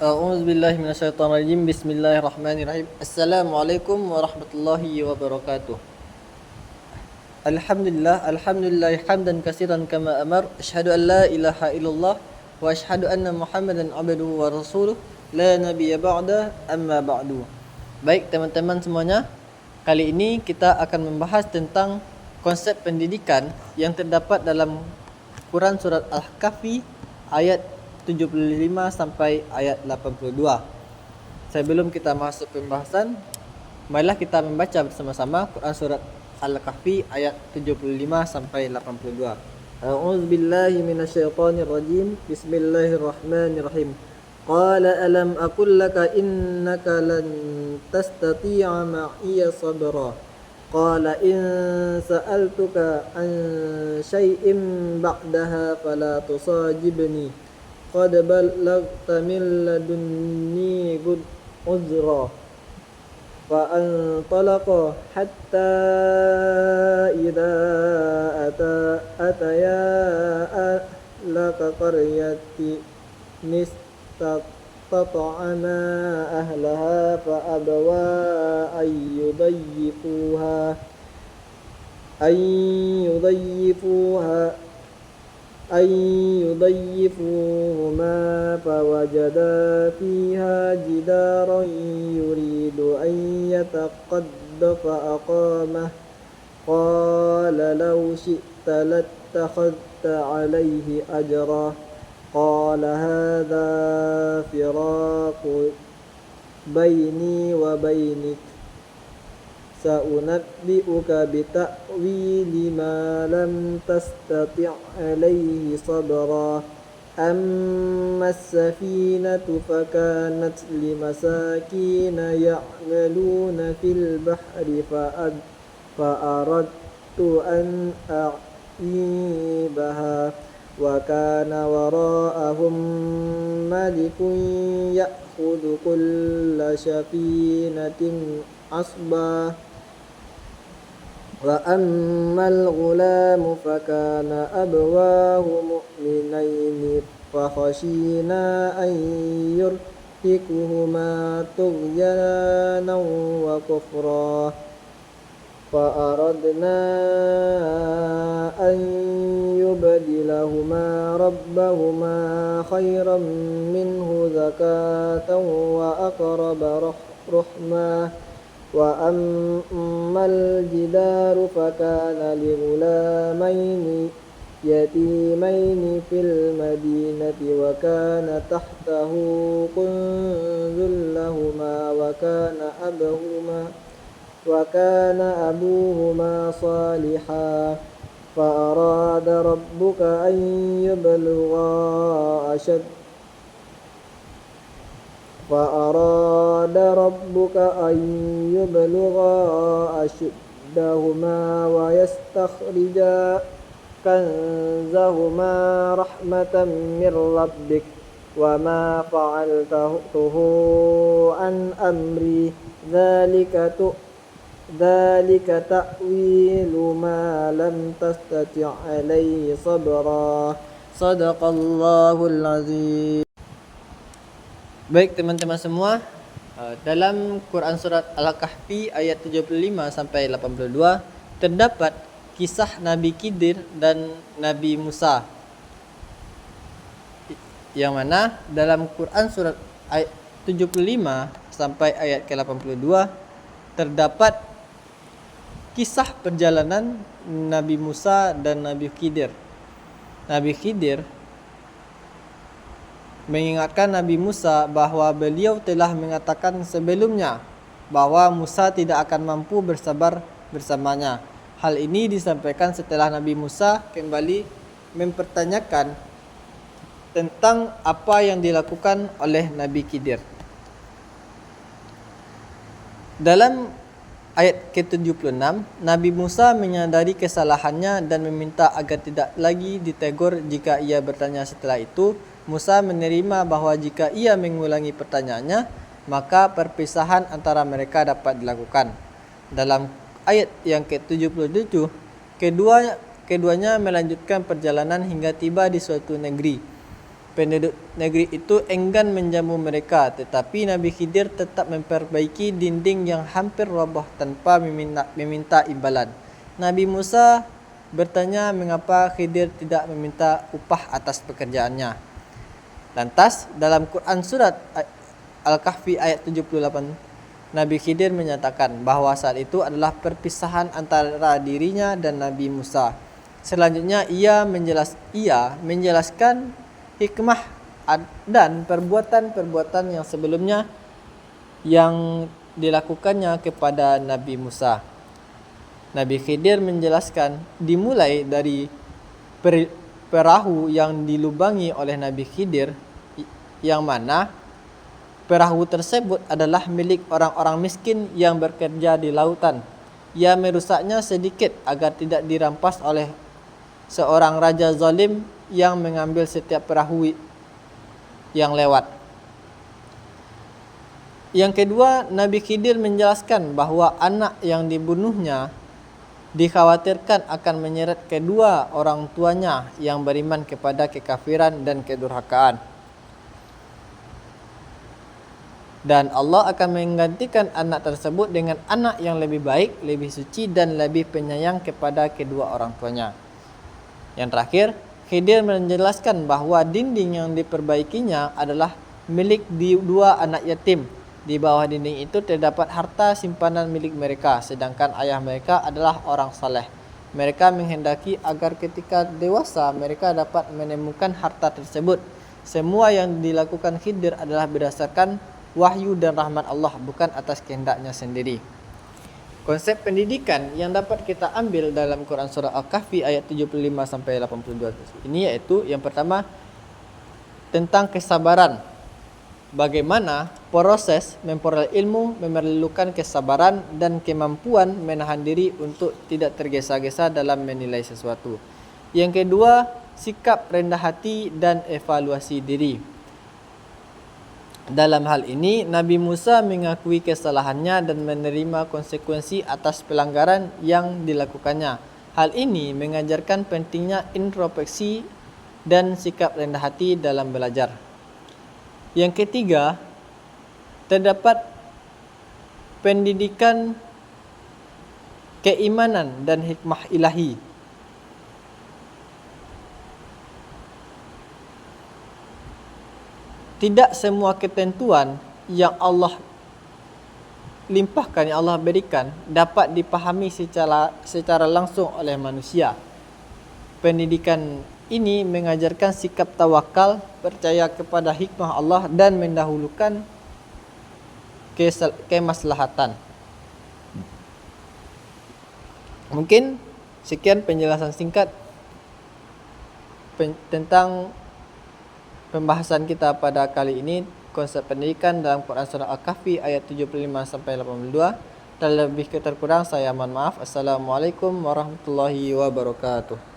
A'udzu billahi minasyaitonir rajim. Bismillahirrahmanirrahim. Assalamualaikum warahmatullahi wabarakatuh. Alhamdulillah hamdan katsiran kama amar. Asyhadu an la ilaha illallah wa asyhadu anna Muhammadan abduhu wa rasuluh. La nabiyya ba'da, amma ba'du. Baik teman-teman semuanya, kali ini kita akan membahas tentang konsep pendidikan yang terdapat dalam Quran surat Al-Kahfi ayat 75 sampai ayat 82. Sebelum kita masuk pembahasan, marilah kita membaca bersama-sama Quran surat Al-Kahfi ayat 75 sampai 82. A'udzu billahi minasyaitonir rajim. Bismillahirrahmanirrahim. Qala alam aqul laka innaka lan tastati'a ma'iya sabra. Qala in sa'altuka an syai'in ba'daha fala tusajibni. Qad balaghta min ladunni uzra. فانطلقا حتى إذا أتيا أهل قرية استطعما أهلها فأبوا أن يضيفوهما فوجدا فيها جدارا يريد أن يتقض فأقامه قال لو شئت لاتخذت عليه أجرا قال هذا فراق بيني وبينك سأنبئك بتأويل ما لم تستطع عليه صبرا أما السفينة فكانت لمساكين يعملون في البحر فأردت أن أعيبها وكان وراءهم ملك يأخذ كل سفينة حسبا وأما الغلام فكان أبواه مؤمنين فخشينا أن يرهقهما طغيانا وكفرا فأردنا أن يبدلهما ربهما خيرا منه زكاة وأقرب رحما وأما الجدار فكان لغلامين يتيمين في المدينة وكان تحته كنز لهما وكان أبوهما صالحا فأراد ربك أن يبلغا أشدهما ويستخرجا كنزهما رحمة من ربك وما فعلته عن أمري ذلك تأويل ما لم تستطع عليه صبرا صدق الله العظيم. Baik teman-teman semua, dalam Quran surat Al-Kahfi ayat 75 sampai 82 terdapat kisah Nabi Khidir dan Nabi Musa, yang mana dalam Quran surat ayat 75 sampai ayat ke-82 terdapat kisah perjalanan Nabi Musa dan Nabi Khidir. Nabi Khidir mengingatkan Nabi Musa bahwa beliau telah mengatakan sebelumnya bahwa Musa tidak akan mampu bersabar bersamanya. Hal ini disampaikan setelah Nabi Musa kembali mempertanyakan tentang apa yang dilakukan oleh Nabi Khidir. Dalam ayat ke-76, Nabi Musa menyadari kesalahannya dan meminta agar tidak lagi ditegur jika ia bertanya. Setelah itu, Musa menerima bahwa jika ia mengulangi pertanyaannya, maka perpisahan antara mereka dapat dilakukan. Dalam ayat yang ke-77, keduanya melanjutkan perjalanan hingga tiba di suatu negeri. penduduk negeri itu enggan menjamu mereka, tetapi Nabi Khidir tetap memperbaiki dinding yang hampir roboh tanpa meminta imbalan. Nabi Musa bertanya mengapa Khidir tidak meminta upah atas pekerjaannya. Lantas dalam Quran surat Al-Kahfi ayat 78, Nabi Khidir menyatakan bahwa saat itu adalah perpisahan antara dirinya dan Nabi Musa. Selanjutnya ia menjelaskan hikmah dan perbuatan-perbuatan yang sebelumnya yang dilakukannya kepada Nabi Musa. Nabi Khidir menjelaskan dimulai dari perahu yang dilubangi oleh Nabi Khidir, yang mana perahu tersebut adalah milik orang-orang miskin yang bekerja di lautan. Ia merusaknya sedikit agar tidak dirampas oleh seorang raja zalim yang mengambil setiap perahu yang lewat. Yang kedua, Nabi Khidir menjelaskan bahwa anak yang dibunuhnya dikhawatirkan akan menyeret kedua orang tuanya yang beriman kepada kekafiran dan kedurhakaan. Dan Allah akan menggantikan anak tersebut dengan anak yang lebih baik, lebih suci dan lebih penyayang kepada kedua orang tuanya. Yang terakhir, Khidir menjelaskan bahwa dinding yang diperbaikinya adalah milik dua anak yatim. Di bawah dinding itu terdapat harta simpanan milik mereka, sedangkan ayah mereka adalah orang saleh. Mereka menghendaki agar ketika dewasa mereka dapat menemukan harta tersebut. Semua yang dilakukan Khidir adalah berdasarkan wahyu dan rahmat Allah, bukan atas kehendaknya sendiri. Konsep pendidikan yang dapat kita ambil dalam Quran surah Al-Kahfi ayat 75 sampai 82 ini yaitu yang pertama tentang kesabaran. Bagaimana proses memperoleh ilmu memerlukan kesabaran dan kemampuan menahan diri untuk tidak tergesa-gesa dalam menilai sesuatu. Yang kedua, sikap rendah hati dan evaluasi diri. Dalam hal ini, Nabi Musa mengakui kesalahannya dan menerima konsekuensi atas pelanggaran yang dilakukannya. Hal ini mengajarkan pentingnya introspeksi dan sikap rendah hati dalam belajar. Yang ketiga, terdapat pendidikan keimanan dan hikmah ilahi. Tidak semua ketentuan yang Allah limpahkan, yang Allah berikan dapat dipahami secara langsung oleh manusia. Pendidikan ini mengajarkan sikap tawakal, percaya kepada hikmah Allah dan mendahulukan kemaslahatan. Mungkin sekian penjelasan singkat tentang pembahasan kita pada kali ini, konsep pendidikan dalam Quran surah Al-Kahfi ayat 75 sampai 82. Dan lebih keterkurang saya mohon maaf. Assalamualaikum warahmatullahi wabarakatuh.